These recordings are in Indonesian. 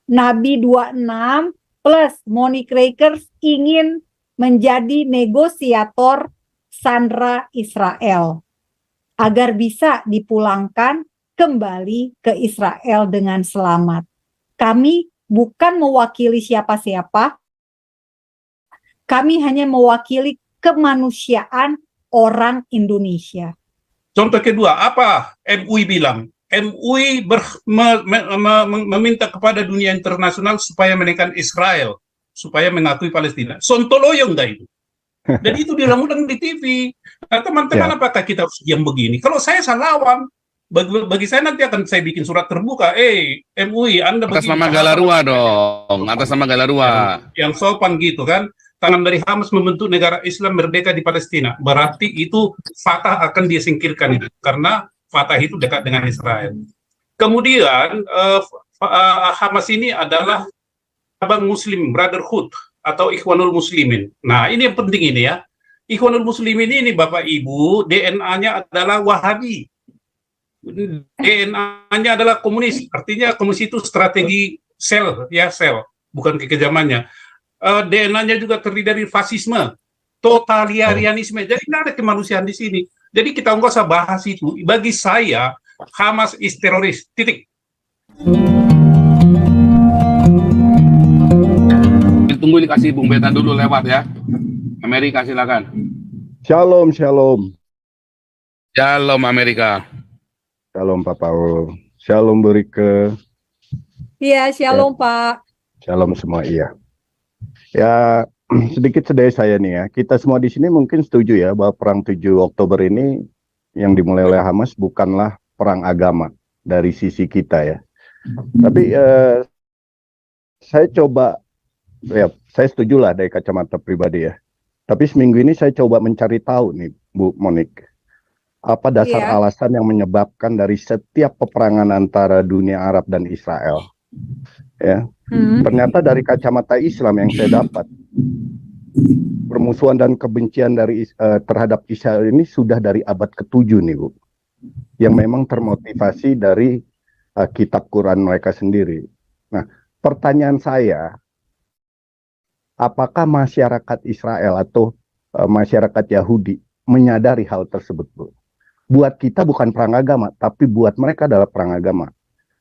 Nabi 26 plus Monique Rakers ingin menjadi negosiator sandera Israel agar bisa dipulangkan kembali ke Israel dengan selamat. Kami bukan mewakili siapa-siapa, kami hanya mewakili kemanusiaan orang Indonesia. Contoh kedua, apa MUI bilang? MUI meminta kepada dunia internasional supaya menekan Israel, supaya mengakui Palestina. Sontoloyo enggak itu? Dan itu diulang-ulang di TV. Nah, teman-teman, apakah kita harus diam begini? Kalau saya lawan, bagi saya nanti akan saya bikin surat terbuka. MUI, Anda atas begini. Nama Galarua dong, atas nama Galarua. Yang sopan gitu kan. Tangan dari Hamas membentuk negara Islam merdeka di Palestina. Berarti itu Fatah akan disingkirkan itu. Karena Fatah itu dekat dengan Israel. Kemudian, Hamas ini adalah cabang Muslim Brotherhood atau Ikhwanul Muslimin. Nah, ini yang penting ini ya. Ikhwanul Muslimin ini Bapak Ibu, DNA-nya adalah Wahabi. DNA-nya adalah komunis. Artinya komunis itu strategi sel, bukan kekejamannya. DNA-nya juga terdiri dari fasisme, totalitarianisme. Jadi tidak ada kemanusiaan di sini. Jadi kita nggak usah bahas itu. Bagi saya, Hamas is teroris. Titik. Tunggu dikasih Bung Beta dulu lewat ya. Amerika silakan. Shalom, shalom. Shalom Amerika. Shalom Pak Paul. Shalom Bu Rike. Iya, shalom Pak. Shalom semua, iya. Ya, sedikit sedih saya nih ya. Kita semua di sini mungkin setuju ya bahwa perang 7 Oktober ini yang dimulai oleh Hamas bukanlah perang agama dari sisi kita ya. Tapi saya coba, ya saya setuju lah dari kacamata pribadi ya. Tapi seminggu ini saya coba mencari tahu nih Bu Monique. Apa dasar alasan yang menyebabkan dari setiap peperangan antara dunia Arab dan Israel? Ya, ternyata dari kacamata Islam yang saya dapat, permusuhan dan kebencian dari terhadap Israel ini sudah dari abad ke-7 nih Bu, yang memang termotivasi dari kitab Quran mereka sendiri. Nah, pertanyaan saya, apakah masyarakat Israel atau masyarakat Yahudi menyadari hal tersebut Bu? Buat kita bukan perang agama, tapi buat mereka adalah perang agama.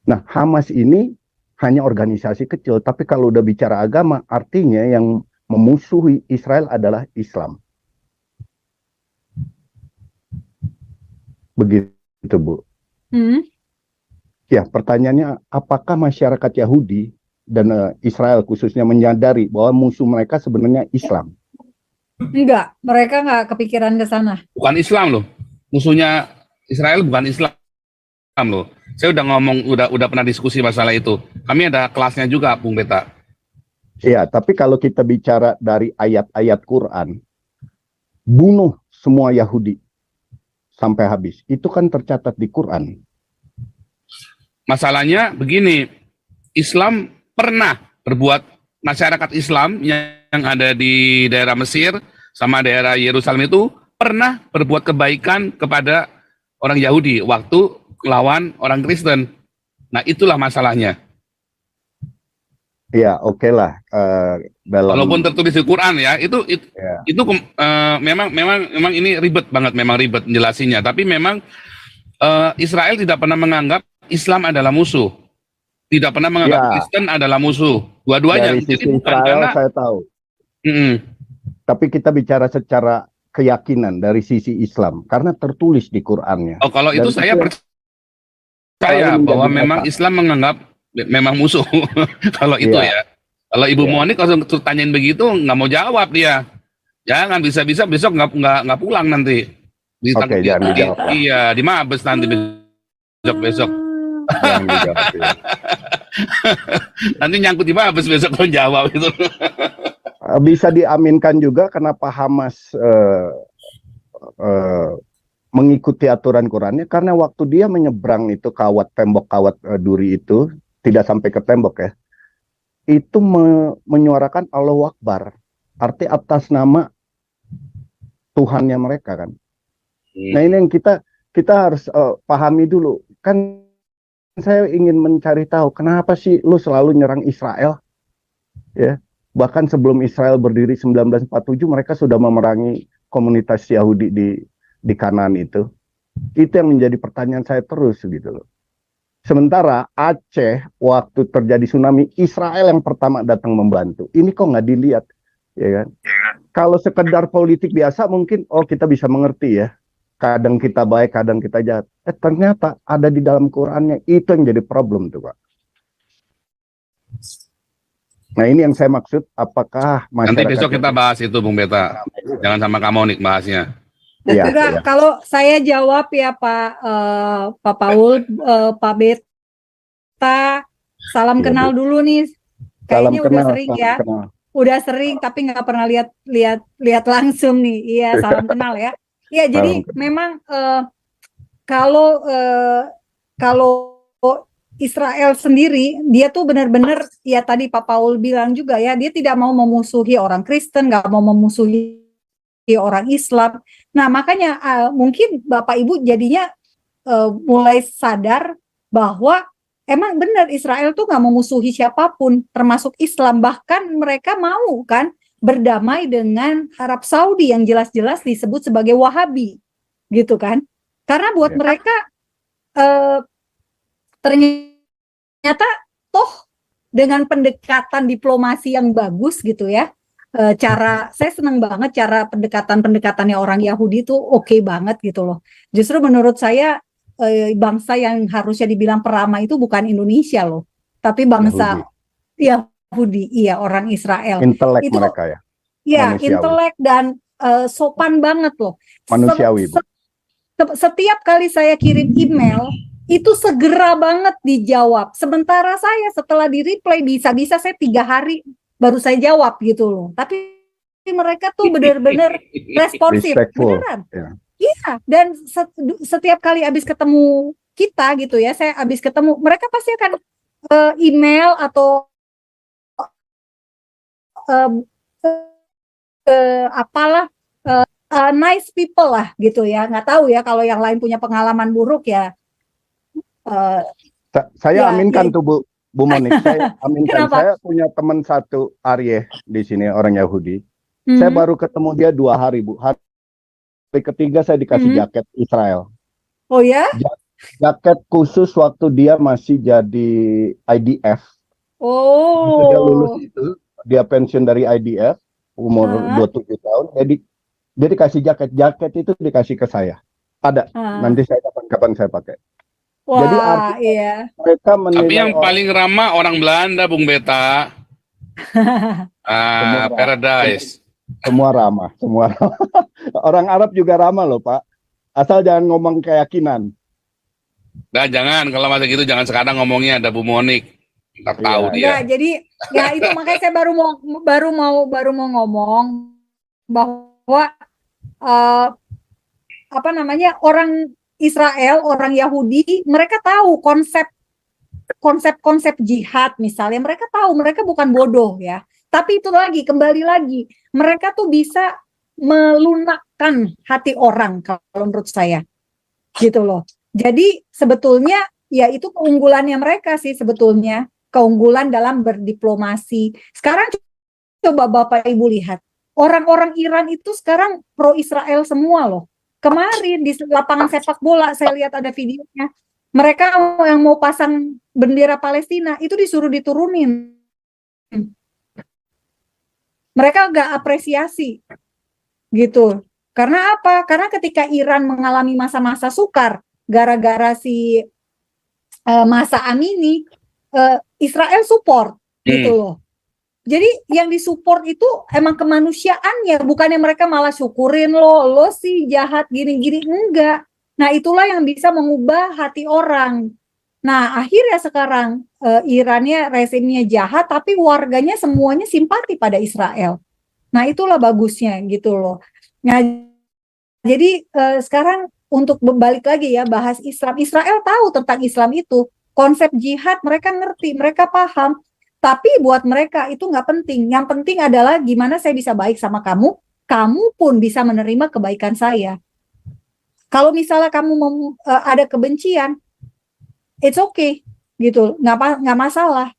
Nah, Hamas ini hanya organisasi kecil, tapi kalau udah bicara agama, artinya yang memusuhi Israel adalah Islam. Begitu, Bu. Ya, pertanyaannya, apakah masyarakat Yahudi dan Israel khususnya menyadari bahwa musuh mereka sebenarnya Islam? Enggak, mereka nggak kepikiran ke sana. Bukan Islam loh. Musuhnya Israel bukan Islam loh. Saya udah ngomong, udah pernah diskusi masalah itu. Kami ada kelasnya juga, Bung Beta. Iya, tapi kalau kita bicara dari ayat-ayat Quran, bunuh semua Yahudi sampai habis. Itu kan tercatat di Quran. Masalahnya begini, Islam pernah berbuat, masyarakat Islam yang ada di daerah Mesir sama daerah Yerusalem itu pernah berbuat kebaikan kepada orang Yahudi waktu lawan orang Kristen. Nah, itulah masalahnya. Ya, oke lah. Walaupun tertulis di Quran ya, itu memang ini ribet banget, memang ribet menjelasinya. Tapi memang Israel tidak pernah menganggap Islam adalah musuh, tidak pernah menganggap Kristen adalah musuh. Dua-duanya. Dari sisi Israel saya tahu. Tapi kita bicara secara keyakinan dari sisi Islam, karena tertulis di Qurannya. Oh, kalau itu saya percaya bahwa memang Islam menganggap memang musuh. Kalau itu ya. Kalau Ibu Monique langsung tanyain begitu, nggak mau jawab dia. Jangan, bisa-bisa besok nggak pulang nanti. Oke, jangan dijawab. Iya, di Mabes nanti besok. Jangan dijawab. Ya. Nanti nyangkut di Mabes besok kalau jawab itu. Bisa diaminkan juga kenapa Hamas mengikuti aturan Qurannya, karena waktu dia menyeberang itu tembok kawat duri itu, tidak sampai ke tembok ya, itu menyuarakan Allahu Akbar, arti atas nama Tuhannya mereka kan. Nah, ini yang kita harus pahami dulu, kan saya ingin mencari tahu kenapa sih lu selalu nyerang Israel, ya. Bahkan sebelum Israel berdiri 1947 mereka sudah memerangi komunitas Yahudi di Kanaan itu. Itu yang menjadi pertanyaan saya terus gitu loh. Sementara Aceh waktu terjadi tsunami, Israel yang pertama datang membantu. Ini kok nggak dilihat, ya kan? Kalau sekedar politik biasa mungkin kita bisa mengerti ya. Kadang kita baik, kadang kita jahat. Ternyata ada di dalam Qurannya, itu yang jadi problem tuh Pak. Nah ini yang saya maksud, apakah masyarakat... Nanti besok kita bahas itu Bung Beta. Jangan sama kamu nih bahasnya. Ya, Enggak, ya. kalau saya jawab ya Pak Paul, Pak Beta, salam Iya, kenal Bu. dulu nih. Salam Kayaknya udah kenal, sering salam ya. kenal. Udah sering tapi nggak pernah lihat langsung nih. Iya, salam kenal ya. Iya, jadi Salam kenal. memang kalau Israel sendiri, dia tuh benar-benar ya tadi Pak Paul bilang juga ya, dia tidak mau memusuhi orang Kristen, nggak mau memusuhi orang Islam. Nah, makanya mungkin Bapak Ibu jadinya mulai sadar bahwa emang benar Israel tuh nggak memusuhi siapapun, termasuk Islam. Bahkan mereka mau kan berdamai dengan Arab Saudi yang jelas-jelas disebut sebagai Wahabi, gitu kan? Karena buat Ya. mereka ternyata toh dengan pendekatan diplomasi yang bagus gitu ya. Saya senang banget cara pendekatannya orang Yahudi itu oke banget gitu loh. Justru menurut saya bangsa yang harusnya dibilang peramah itu bukan Indonesia loh, tapi bangsa Yahudi, iya orang Israel. Intelek Itu mereka ya. ya Manusiawi. intelek dan sopan banget loh. Manusiawi, Bu. Setiap kali saya kirim email itu segera banget dijawab. Sementara saya setelah di reply bisa-bisa saya 3 hari baru saya jawab gitu loh. Tapi mereka tuh benar-benar responsif, Respectful. beneran. Ya. Iya, dan setiap kali habis ketemu kita gitu ya, saya habis ketemu, mereka pasti akan email atau apalah nice people lah gitu ya. Nggak tahu ya kalau yang lain punya pengalaman buruk ya. Saya Ya, aminkan ya. tuh Bu Monik, saya aminkan. Kenapa? Saya punya teman satu Aryeh di sini, orang Yahudi. Saya baru ketemu dia 2 hari, Bu. Hari ketiga saya dikasih jaket Israel. Oh ya? Jaket khusus waktu dia masih jadi IDF. Oh. Dia lulus itu, dia pensiun dari IDF, umur 27 tahun. Jadi dia dikasih jaket. Jaket itu dikasih ke saya. Ada. Nanti saya kapan saya pakai. Wah, jadi artinya iya. mereka menilai. Tapi yang paling ramah orang Belanda, Bung Beta. Paradise. Semua ramah, semua ramah. Orang Arab juga ramah loh, Pak. Asal jangan ngomong keyakinan. Nah, jangan kalau masa gitu jangan sekarang ngomongnya ada Bu Monik. Ntar tahu dia. Enggak, jadi ya itu makanya saya baru mau ngomong bahwa orang Israel, orang Yahudi, mereka tahu konsep jihad misalnya, mereka tahu, mereka bukan bodoh ya. Tapi itu kembali lagi, mereka tuh bisa melunakkan hati orang kalau menurut saya. Gitu loh. Jadi sebetulnya ya itu keunggulannya mereka sih sebetulnya, keunggulan dalam berdiplomasi. Sekarang coba Bapak Ibu lihat, orang-orang Iran itu sekarang pro Israel semua loh. Kemarin di lapangan sepak bola saya lihat ada videonya. Mereka yang mau pasang bendera Palestina itu disuruh diturunin. Mereka nggak apresiasi gitu. Karena apa? Karena ketika Iran mengalami masa-masa sukar gara-gara si masa Amini, Israel support gitu loh. Jadi yang disupport itu emang kemanusiaannya, bukannya mereka malah syukurin lo sih jahat gini-gini, enggak. Nah itulah yang bisa mengubah hati orang. Nah akhirnya sekarang Irannya rezimnya jahat, tapi warganya semuanya simpati pada Israel. Nah itulah bagusnya gitu loh. Nah jadi sekarang untuk balik lagi ya bahas Islam, Israel tahu tentang Islam itu, konsep jihad mereka ngerti, mereka paham. Tapi buat mereka itu nggak penting. Yang penting adalah gimana saya bisa baik sama kamu, kamu pun bisa menerima kebaikan saya. Kalau misalnya kamu ada kebencian, it's okay. gitu, nggak masalah.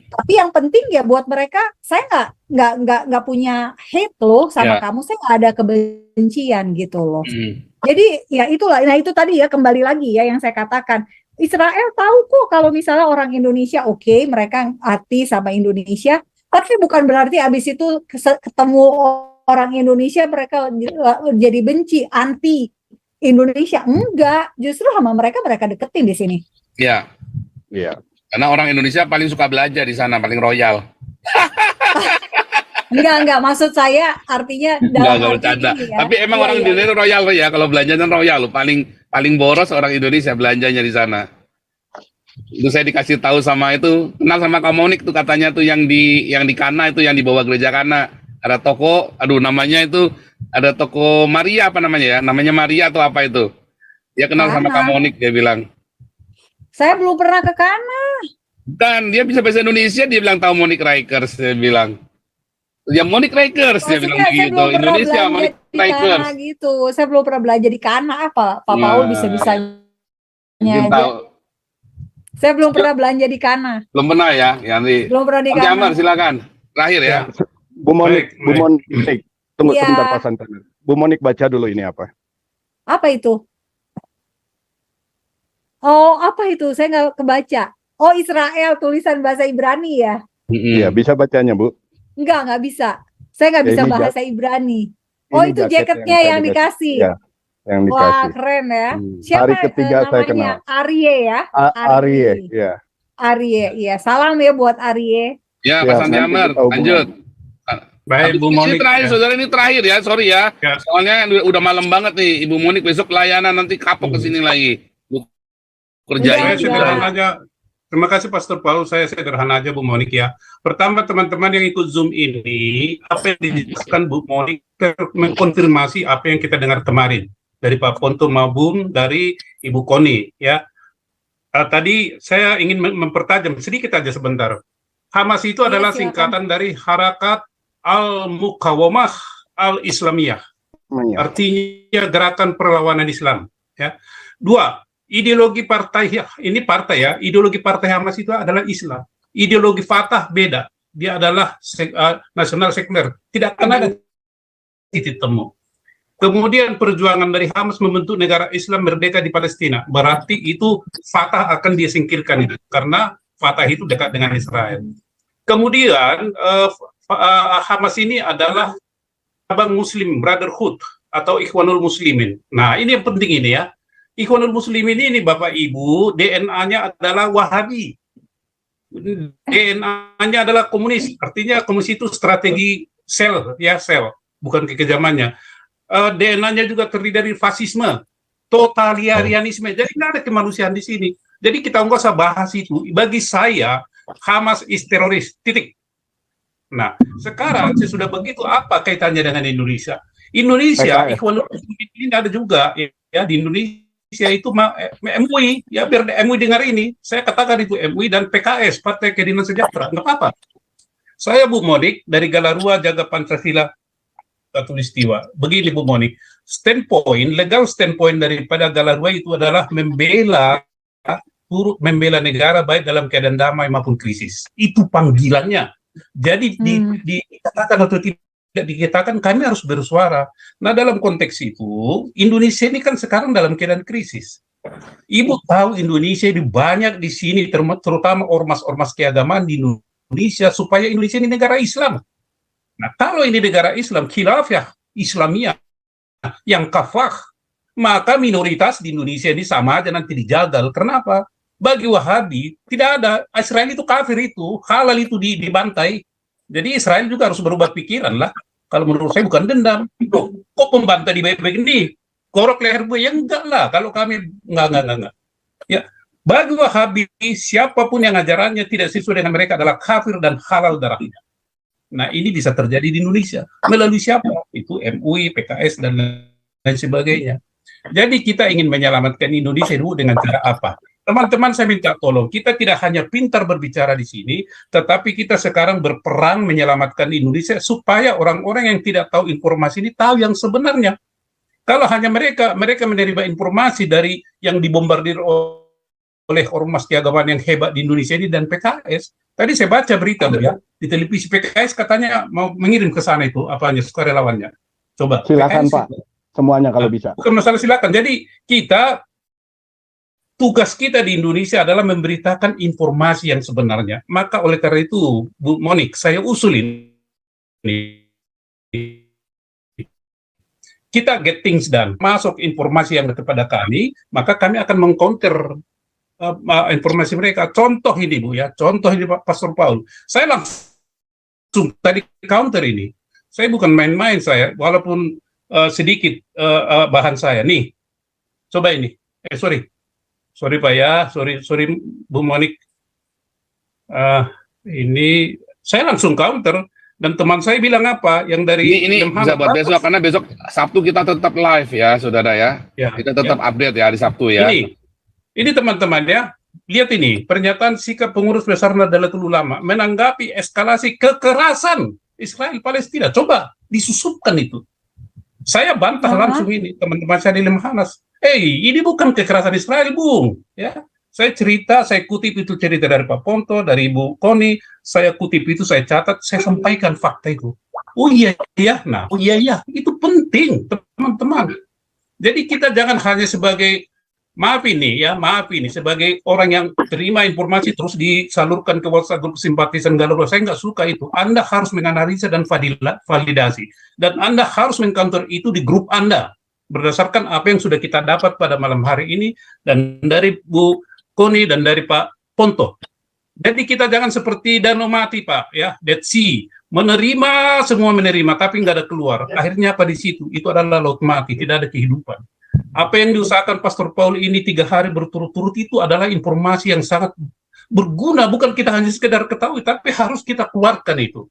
Tapi yang penting ya buat mereka, saya nggak punya hate loh sama Ya. kamu, saya nggak ada kebencian gitu loh. Hmm. Jadi ya itulah, nah itu tadi ya kembali lagi ya yang saya katakan, Israel tahu kok kalau misalnya orang Indonesia oke, mereka hati sama Indonesia, tapi bukan berarti abis itu ketemu orang Indonesia mereka jadi benci, anti Indonesia. Enggak, justru sama mereka deketin di sini. Ya, Iya. karena orang Indonesia paling suka belanja di sana, paling royal. Enggak, maksud saya artinya dalam Enggak arti bercanda. ini ya. Tapi emang Iya, orang iya. Indonesia royal loh ya, kalau belanjanya royal loh, paling boros orang Indonesia belanjanya di sana. Itu saya dikasih tahu sama itu, kenal sama Komunik tuh katanya tuh yang di Kana itu, yang di bawah gereja Kana. Ada toko, aduh namanya itu, ada toko Maria apa namanya ya? Namanya Maria atau apa itu? Dia kenal sama Kana. Komunik, dia bilang. Saya belum pernah ke Kana. Dan dia bisa bahasa Indonesia, dia bilang tahu Monique Rikers, dia bilang. Ya Monique Rikers, dia bilang Maksudnya saya begitu. belum pernah Indonesia belanja Monique di Kana Rikers. gitu. Saya belum pernah belanja di Kana apa? Pak Paul bisa-bisanya Mungkin aja. tahu. Saya belum pernah belanja di Kana. Belum pernah ya, Yanti. Belum pernah di Om Kana. Jamar, silakan. Terakhir ya. Bu Monik, Baik, Bu baik. Monik, tunggu Iya. sebentar Pak Santana. Bu Monik baca dulu ini apa? Apa itu? Oh, apa itu? Saya nggak kebaca. Oh, Israel, tulisan bahasa Ibrani ya? Iya, bisa bacanya Bu. Nggak bisa. Saya nggak Ya, bisa ini bahasa Ibrani. Oh, Ini itu jaket jaketnya saya yang dikasih. Ya, yang Wah, dikasih. keren ya. Hmm. Siapa Hari ketiga saya namanya? kenal. Arye ya? Arye, ya. Arye, iya. Salam ya buat Arye. Ya, Ya, Pak Santiamer, nanti kita hubungan. lanjut. Baik, Bu Ini Monik. terakhir, ya. saudara, ini terakhir ya, sorry ya. Ya. Soalnya udah malam banget nih, Ibu Monik besok layanan nanti kapok ke sini lagi. Bu, kerjain Udah, Saya juga. sederhana aja. Terima kasih Pastor Paul. Saya sederhana aja Bu Monik ya. Pertama teman-teman yang ikut Zoom ini, apa yang dijelaskan Bu Monik mengkonfirmasi apa yang kita dengar kemarin dari Pak Ponto maupun dari Ibu Koni ya. Tadi saya ingin mempertajam sedikit aja sebentar. Hamas itu Iya, adalah silakan. singkatan dari Harakat Al-Muqawamah Al-Islamiyah. Iya. Artinya gerakan perlawanan Islam ya. Dua, ideologi partai ini partai ya, ideologi partai Hamas itu adalah Islam. Ideologi Fatah beda, dia adalah nasional sekuler, tidak akan ada titik temu. Kemudian perjuangan dari Hamas membentuk negara Islam merdeka di Palestina, berarti itu Fatah akan disingkirkan itu karena Fatah itu dekat dengan Israel. Kemudian Hamas ini adalah cabang Muslim Brotherhood atau Ikhwanul Muslimin. Nah, ini yang penting ini ya. Ikhwanul Muslimin ini Bapak Ibu, DNA-nya adalah Wahabi. DNA-nya adalah komunis. Artinya komunis itu strategi sel, ya sel, bukan kekejamannya. DNA-nya juga terdiri dari fasisme, totalitarianisme. Jadi tidak ada kemanusiaan di sini. Jadi kita nggak usah bahas itu. Bagi saya, Hamas is teroris. Titik. Nah, sekarang sudah begitu, apa kaitannya dengan Indonesia? Indonesia, Ikhwanul Muslimin ini ada juga ya di Indonesia itu MUI, ya biar MUI dengar ini, saya katakan itu MUI dan PKS, Partai Keadilan Sejahtera, nggak apa-apa. Saya Bu Monik dari Galarua Jaga Pancasila Katulistiwa. Begini Bu Monik, legal standpoint daripada Galarua itu adalah membela negara baik dalam keadaan damai maupun krisis. Itu panggilannya. Jadi dikatakan atau tidak dikatakan kami harus bersuara. Nah dalam konteks itu Indonesia ini kan sekarang dalam keadaan krisis. Ibu tahu Indonesia ini banyak di sini terutama ormas-ormas keagamaan di Indonesia supaya Indonesia ini negara Islam. Nah kalau ini negara Islam khilafah Islamiyah yang kafah, maka minoritas di Indonesia ini sama aja nanti dijagal. Kenapa? Bagi Wahabi tidak ada, Israel itu kafir, itu halal itu dibantai. Jadi Israel juga harus berubah pikiran lah. Kalau menurut saya bukan dendam. Kok pembantai di baik-baik ini? Korok leher gue ya enggak lah. Kalau kami enggak. Ya, bagi Wahabi siapapun yang ajarannya tidak sesuai dengan mereka adalah kafir dan halal darahnya. Nah ini bisa terjadi di Indonesia melalui siapa? Itu MUI, PKS dan lain sebagainya. Jadi kita ingin menyelamatkan Indonesia dulu dengan cara apa? Teman-teman saya minta tolong, kita tidak hanya pintar berbicara di sini, tetapi kita sekarang berperang menyelamatkan Indonesia supaya orang-orang yang tidak tahu informasi ini tahu yang sebenarnya. Kalau hanya mereka menerima informasi dari yang dibombardir oleh ormas keagamaan yang hebat di Indonesia ini dan PKS. Tadi saya baca berita ya di televisi PKS katanya mau mengirim ke sana itu apanya sukarelawannya. Coba. Silakan PKS, Pak, semuanya kalau bisa. bukan masalah silakan. Jadi tugas kita di Indonesia adalah memberitakan informasi yang sebenarnya. Maka oleh karena itu, Bu Monik, saya usulin kita get things done, masuk informasi yang kepada kami, maka kami akan mengcounter informasi mereka. Contoh ini Bu ya, contoh ini Pak Pastor Paul. Saya langsung tadi counter ini. Saya bukan main-main saya, walaupun sedikit bahan saya. Nih, coba ini. Sorry Pak ya, sorry Bu Monik. Ini saya langsung counter dan teman saya bilang apa yang dari Ini bisa buat besok karena besok Sabtu kita tetap live ya, saudara ya. Kita tetap update ya hari Sabtu ya. Ini teman-teman ya, lihat ini pernyataan sikap pengurus besar Nahdlatul Ulama menanggapi eskalasi kekerasan Israel Palestina. Coba disusupkan itu. Saya bantah langsung ini teman-teman saya di Lemhanas. Ini bukan kekerasan Israel, Bung. Ya, saya kutip itu cerita dari Pak Ponto, dari Ibu Koni, saya kutip itu, saya catat, saya sampaikan fakta itu. Oh iya, itu penting, teman-teman. Jadi kita jangan hanya sebagai maaf ini, sebagai orang yang terima informasi terus disalurkan ke WhatsApp grup simpatisan galau. Saya nggak suka itu. Anda harus menganalisa dan validasi, dan Anda harus mengcounter itu di grup Anda berdasarkan apa yang sudah kita dapat pada malam hari ini dan dari Bu Koni dan dari Pak Ponto. Jadi kita jangan seperti danau mati Pak ya, Dead Sea, menerima semua menerima tapi nggak ada keluar. Akhirnya apa di situ? Itu adalah laut mati, tidak ada kehidupan. Apa yang diusahakan Pastor Paul ini 3 hari berturut-turut itu adalah informasi yang sangat berguna, bukan kita hanya sekedar ketahui, tapi harus kita keluarkan itu.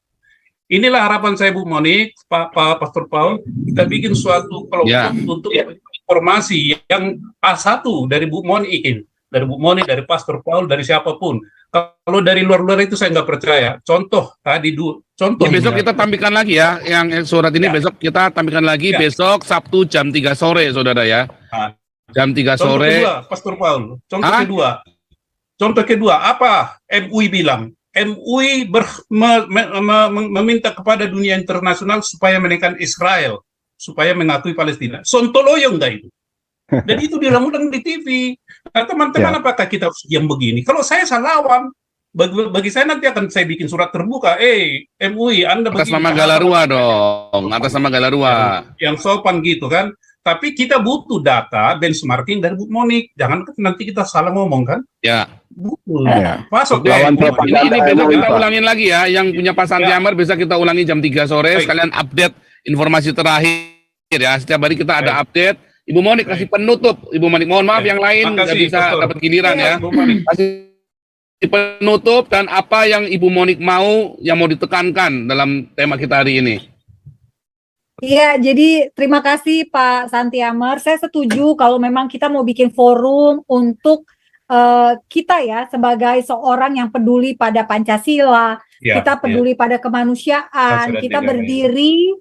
Inilah harapan saya Bu Monik, Pak Pastor Paul, kita bikin suatu kelompok untuk informasi yang A1 dari Bu Monik ini, dari Bu Monik, dari Pastor Paul, dari siapapun. Kalau dari luar-luar itu saya nggak percaya. Contoh tadi contoh. Besok kita tampilkan lagi ya, yang surat ini besok kita tampilkan lagi besok Sabtu jam 3 sore, saudara ya. Jam 3 sore. Contoh kedua, Pastor Paul. Contoh kedua, apa MUI bilang? MUI meminta kepada dunia internasional supaya menekan Israel, supaya mengakui Palestina. Sontoloyo enggak itu? Dan itu dilakukan di TV. Nah, teman-teman, apakah kita harus diam begini? Kalau saya lawan, bagi saya nanti akan saya bikin surat terbuka. MUI, Anda atas begini. nama Galarua dong, atas nama Galarua. Yang sopan gitu kan. Tapi kita butuh data benchmarking dari Bu Monik. Jangan nanti kita salah ngomong kan? Ya. Masuk ini besok kita ulangin lagi ya. Yang punya Pak Santi Amar bisa kita ulangi jam 3 sore. Sekalian update informasi terakhir ya. Setiap hari kita ada update. Ibu Monik kasih penutup. Ibu Monik, mohon maaf yang lain nggak bisa dapat giliran ya. Kasih penutup dan apa yang Ibu Monik mau yang mau ditekankan dalam tema kita hari ini. Iya, jadi terima kasih Pak Santi Amar. Saya setuju kalau memang kita mau bikin forum untuk kita ya sebagai seorang yang peduli pada Pancasila, kita peduli pada kemanusiaan, kita berdiri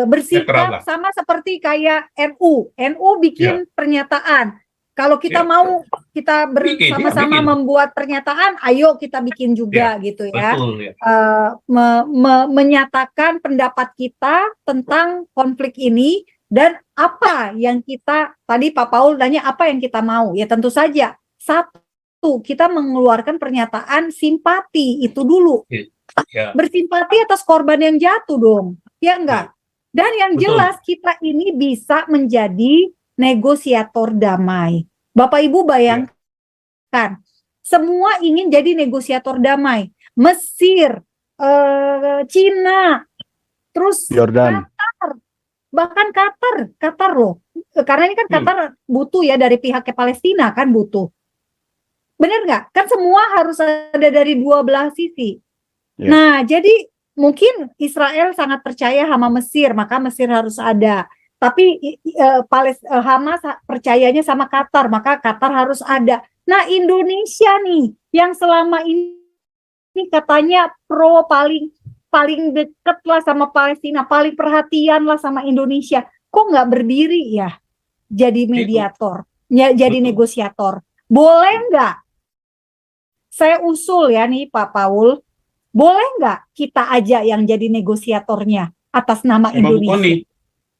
bersikap sama seperti kayak NU bikin pernyataan. Kalau kita mau kita bersama-sama membuat pernyataan, ayo kita bikin juga gitu ya. Betul, Menyatakan pendapat kita tentang konflik ini dan apa yang kita, tadi Pak Paul tanya apa yang kita mau. Ya tentu saja, satu, kita mengeluarkan pernyataan simpati itu dulu. Bersimpati atas korban yang jatuh dong, ya enggak? Dan yang jelas kita ini bisa menjadi negosiator damai. Bapak Ibu bayangkan, semua ingin jadi negosiator damai. Mesir, Cina, terus Jordan, Qatar, bahkan Qatar loh. Karena ini kan Qatar butuh ya dari pihak Palestina kan butuh. Benar nggak? Kan semua harus ada dari dua belah sisi. Nah, jadi mungkin Israel sangat percaya sama Mesir, maka Mesir harus ada. Tapi Hamas percayanya sama Qatar, maka Qatar harus ada. Nah, Indonesia nih yang selama ini katanya paling deket lah sama Palestina, paling perhatian lah sama Indonesia. Kok nggak berdiri ya jadi mediator, jadi negosiator? Boleh nggak saya usul ya nih Pak Paul, boleh nggak kita aja yang jadi negosiatornya atas nama Sama Bu Indonesia? Koni.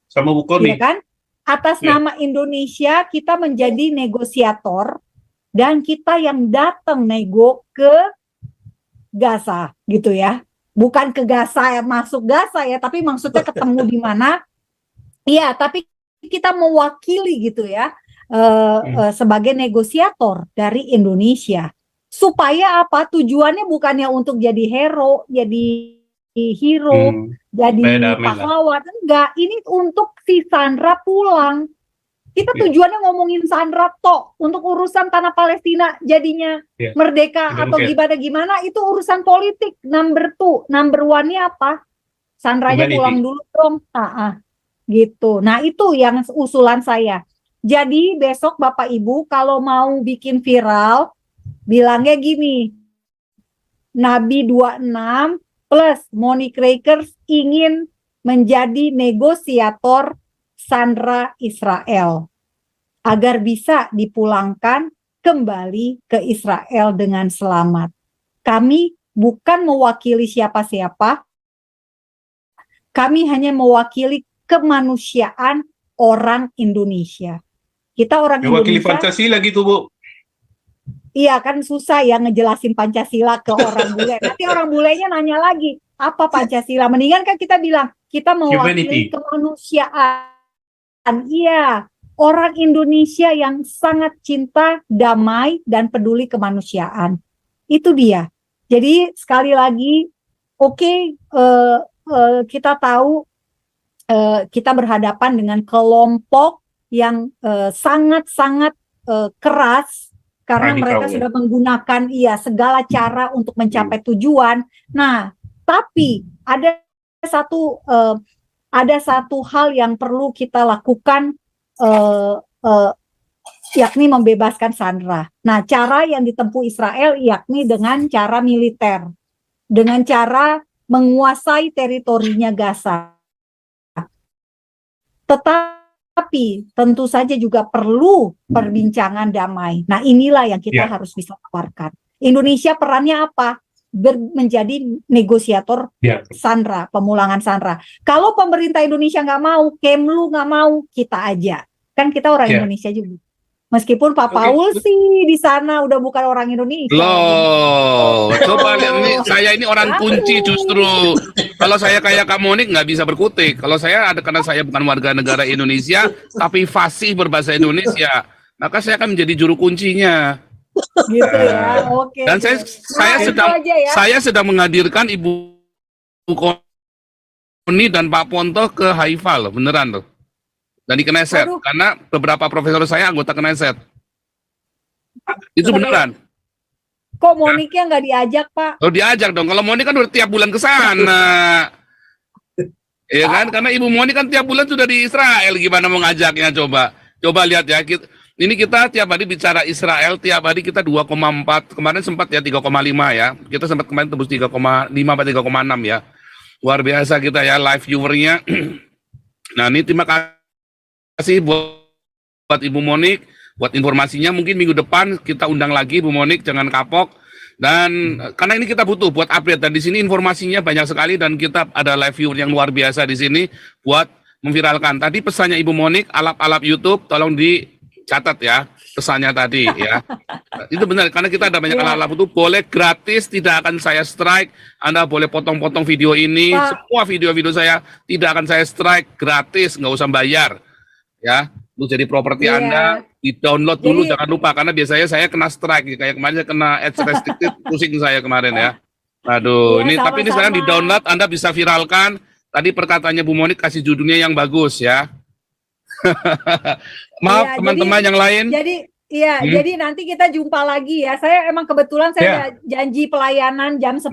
Sama Bu Koni. Iya kan? Atas Ya. nama Indonesia kita menjadi negosiator dan kita yang datang nego ke Gaza gitu ya. Bukan ke Gaza ya, masuk Gaza ya, tapi maksudnya ketemu di mana? Iya, tapi kita mewakili gitu ya, sebagai negosiator dari Indonesia. Supaya apa? Tujuannya bukannya untuk jadi hero, jadi hero, jadi Supaya damai lah. pahlawan. Enggak, ini untuk si Sandra pulang. Kita Ya. tujuannya ngomongin Sandra tok. Untuk urusan tanah Palestina jadinya Ya. merdeka Tidak atau mungkin. gimana itu urusan politik. Number one-nya apa? Sandranya Humanity. pulang dulu dong. Gitu. Nah, itu yang usulan saya. Jadi besok Bapak Ibu kalau mau bikin viral, bilangnya gini, Nabi 26 plus Monique Rakers ingin menjadi negosiator Sandra Israel agar bisa dipulangkan kembali ke Israel dengan selamat. Kami bukan mewakili siapa-siapa, kami hanya mewakili kemanusiaan orang Indonesia. Kita orang Mewakili Indonesia. Pancasila gitu, Bu. Iya kan susah ya ngejelasin Pancasila ke orang bule. Nanti orang bulenya nanya lagi, apa Pancasila? Mendingan kan kita bilang, kita mewakili Humanity. kemanusiaan. Iya, orang Indonesia yang sangat cinta, damai, dan peduli kemanusiaan. Itu dia. Jadi sekali lagi, kita tahu kita berhadapan dengan kelompok yang sangat-sangat keras karena Radikal, mereka ya. sudah menggunakan segala cara untuk mencapai tujuan. Nah, tapi ada satu hal yang perlu kita lakukan, yakni membebaskan Sandra. Nah, cara yang ditempuh Israel yakni dengan cara militer, dengan cara menguasai teritorinya Gaza. Tetapi tentu saja juga perlu perbincangan damai. Nah, inilah yang kita harus bisa tawarkan. Indonesia perannya apa? Menjadi negosiator Sandra, pemulangan Sandra. Kalau pemerintah Indonesia nggak mau, Kemlu nggak mau, kita aja. Kan kita orang Indonesia juga. Meskipun Pak Paul sih di sana udah bukan orang Indonesia. Loh, coba lihat nih, saya ini orang kunci justru. Kalau saya kayak Kak Monique nggak bisa berkutik. Kalau saya karena saya bukan warga negara Indonesia, tapi fasih berbahasa Indonesia, maka saya akan menjadi juru kuncinya. Gitu ya, oke. Dan saya sedang menghadirkan Ibu Koni dan Pak Ponto ke Haifa loh, beneran loh. Dan di Knesset, karena beberapa profesor saya anggota Knesset. Itu beneran. Kok Monique-nya nggak diajak, Pak? Oh, diajak dong. Kalau Monique kan udah tiap bulan ke sana. Iya kan? Karena Ibu Monique kan tiap bulan sudah di Israel. Gimana mau ngajaknya coba? Coba lihat ya. Ini kita tiap hari bicara Israel, tiap hari kita 2,4. Kemarin sempat ya 3,5 ya. Kita sempat kemarin tembus 3,5 atau 3,6 ya. Luar biasa kita ya live viewernya. Nah, ini terima kasih buat Ibu Monique, buat informasinya. Mungkin minggu depan kita undang lagi Bu Monique, jangan kapok. Dan karena ini kita butuh buat update, dan di sini informasinya banyak sekali, dan kita ada live viewer yang luar biasa di sini buat memviralkan. Tadi pesannya Ibu Monique, alap-alap YouTube tolong dicatat ya pesannya tadi ya. Itu benar, karena kita ada banyak alap-alap itu boleh gratis, tidak akan saya strike. Anda boleh potong-potong video ini, semua video-video saya tidak akan saya strike, gratis, nggak usah bayar. Ya, untuk jadi properti Anda, di-download dulu, jangan lupa, karena biasanya saya kena strike, kayak kemarin saya kena ads restricted, pusing saya kemarin ya. Aduh, ini tapi ini sekarang di-download, Anda bisa viralkan. Tadi perkataannya Bu Monique, kasih judulnya yang bagus ya. Maaf teman-teman yang lain. Jadi nanti kita jumpa lagi ya. Saya emang kebetulan saya janji pelayanan jam 10,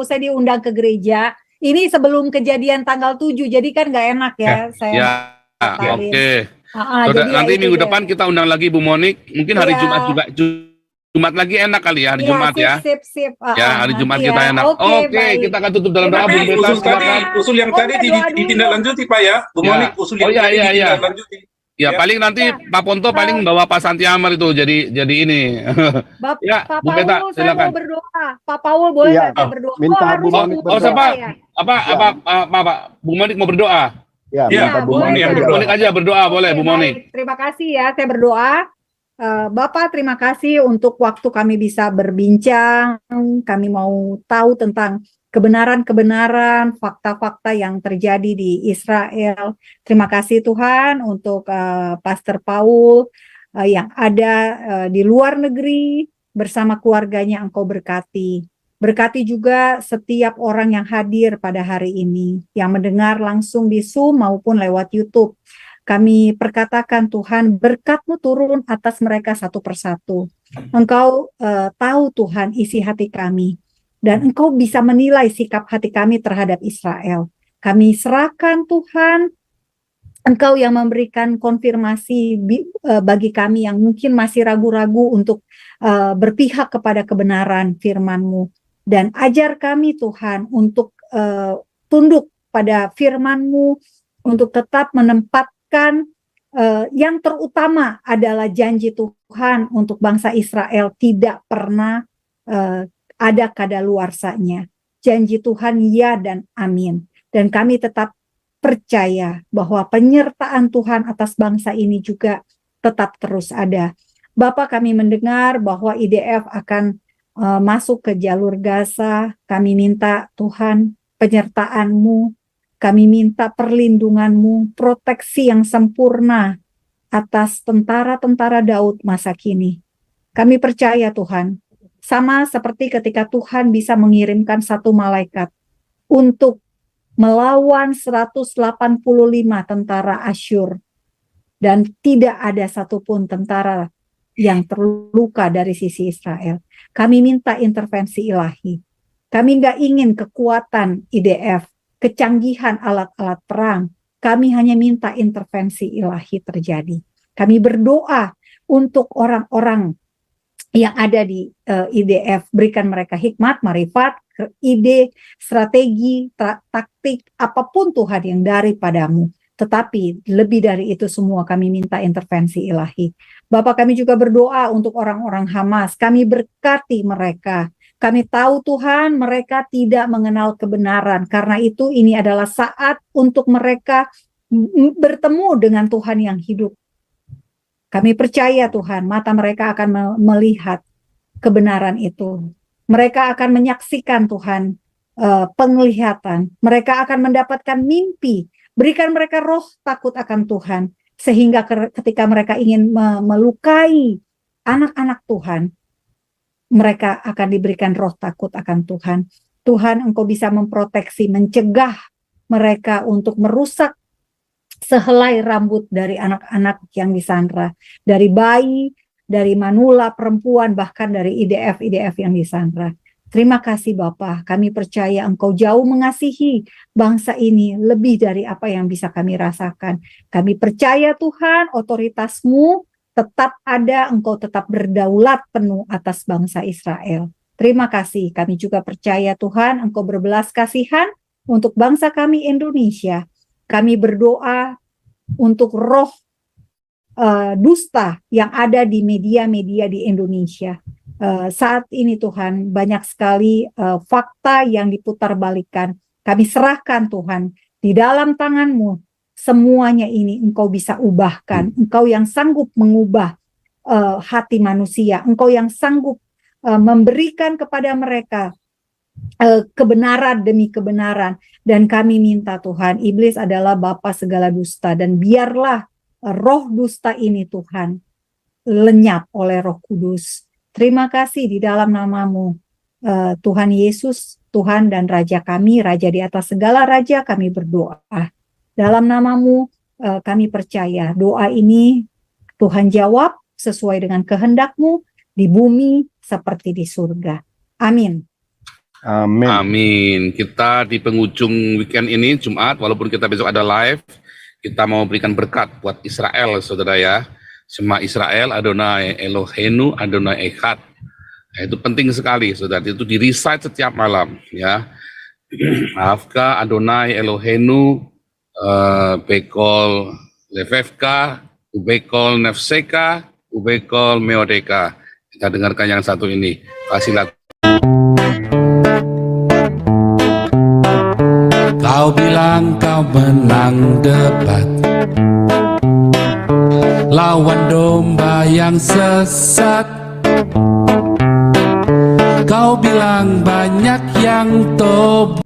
saya diundang ke gereja. Ini sebelum kejadian tanggal 7, jadi kan nggak enak ya. Oke. Nanti minggu depan kita undang lagi Bu Monique. Mungkin hari Jumat juga. Jumat lagi enak kali ya, hari Jumat ya. Sip. Ya, hari Jumat kita enak. Oke, kita akan tutup dalam doa. Usul yang tadi ditindaklanjuti Pak ya. Bu Monique, usul yang tadi ditindaklanjuti. Ya, Ya. paling nanti Ya. Pak Ponto paling bawa Pak Santi Amar itu jadi ini. Ya, Pak Bu Peta, Paul, saya silakan. mau berdoa. Pak Paul boleh Iya. nggak saya berdoa? Minta harus Bu Monik nunggu berdoa. siapa? saya. Apa, Bu Monik mau berdoa? Ya, Ya, minta Bu boleh Monik ya. Bu berdoa. Monik aja berdoa, boleh Oke, Bu Monik. baik. Terima kasih ya, saya berdoa. Bapak, terima kasih untuk waktu kami bisa berbincang. Kami mau tahu tentang kebenaran-kebenaran, fakta-fakta yang terjadi di Israel. Terima kasih Tuhan untuk Pastor Paul yang ada di luar negeri bersama keluarganya. Engkau berkati. Berkati juga setiap orang yang hadir pada hari ini, yang mendengar langsung di Zoom maupun lewat YouTube. Kami perkatakan Tuhan, berkat-Mu turun atas mereka satu persatu. Engkau tahu Tuhan isi hati kami, dan Engkau bisa menilai sikap hati kami terhadap Israel. Kami serahkan Tuhan, Engkau yang memberikan konfirmasi bagi kami yang mungkin masih ragu-ragu untuk berpihak kepada kebenaran firman-Mu. Dan ajar kami Tuhan untuk tunduk pada firman-Mu, untuk tetap menempatkan yang terutama adalah janji Tuhan untuk bangsa Israel tidak pernah ada kadaluarsanya. Janji Tuhan ya dan amin. Dan kami tetap percaya bahwa penyertaan Tuhan atas bangsa ini juga tetap terus ada. Bapak, kami mendengar bahwa IDF akan masuk ke jalur Gaza. Kami minta Tuhan penyertaan-Mu, kami minta perlindungan-Mu, proteksi yang sempurna atas tentara-tentara Daud masa kini. Kami percaya Tuhan, sama seperti ketika Tuhan bisa mengirimkan satu malaikat untuk melawan 185 tentara Asyur, dan tidak ada satupun tentara yang terluka dari sisi Israel. Kami minta intervensi ilahi. Kami nggak ingin kekuatan IDF, kecanggihan alat-alat perang. Kami hanya minta intervensi ilahi terjadi. Kami berdoa untuk orang-orang yang ada di IDF, berikan mereka hikmat, marifat, ide, strategi, taktik, apapun Tuhan yang daripadamu. Tetapi lebih dari itu semua kami minta intervensi ilahi. Bapak, kami juga berdoa untuk orang-orang Hamas. Kami berkati mereka. Kami tahu Tuhan mereka tidak mengenal kebenaran. Karena itu ini adalah saat untuk mereka bertemu dengan Tuhan yang hidup. Kami percaya Tuhan, mata mereka akan melihat kebenaran itu. Mereka akan menyaksikan Tuhan penglihatan. Mereka akan mendapatkan mimpi. Berikan mereka roh takut akan Tuhan. Sehingga ketika mereka ingin melukai anak-anak Tuhan, mereka akan diberikan roh takut akan Tuhan. Tuhan, Engkau bisa memproteksi, mencegah mereka untuk merusak sehelai rambut dari anak-anak yang disandra, dari bayi, dari manula perempuan, bahkan dari IDF yang disandra. Terima kasih Bapa, kami percaya Engkau jauh mengasihi bangsa ini lebih dari apa yang bisa kami rasakan. Kami percaya Tuhan, otoritas-Mu tetap ada, Engkau tetap berdaulat penuh atas bangsa Israel. Terima kasih, kami juga percaya Tuhan, Engkau berbelas kasihan untuk bangsa kami Indonesia. Kami berdoa untuk roh dusta yang ada di media-media di Indonesia. Saat ini Tuhan, banyak sekali fakta yang diputarbalikkan. Kami serahkan Tuhan, di dalam tangan-Mu, semuanya ini Engkau bisa ubahkan. Engkau yang sanggup mengubah hati manusia. Engkau yang sanggup memberikan kepada mereka kebenaran demi kebenaran. Dan kami minta Tuhan, iblis adalah bapa segala dusta, dan biarlah roh dusta ini Tuhan lenyap oleh Roh Kudus. Terima kasih di dalam nama-Mu, Tuhan Yesus, Tuhan dan Raja kami, Raja di atas segala raja, kami berdoa. Dalam nama-Mu kami percaya doa ini Tuhan jawab sesuai dengan kehendak-Mu di bumi seperti di surga. Amin. Amin. Amin. Kita di penghujung weekend ini, Jumat, walaupun kita besok ada live, kita mau berikan berkat buat Israel, saudara ya. Shema Israel, Adonai Eloheinu, Adonai Echad. Nah, itu penting sekali, saudara. Itu di recite setiap malam, ya. Afka Adonai Eloheinu, Bekol Levevka, Ubekol nefseka, ubekol meodeka. Kita dengarkan yang satu ini. Kasih lagu. Kau bilang kau menang debat lawan domba yang sesat. Kau bilang banyak yang tobat.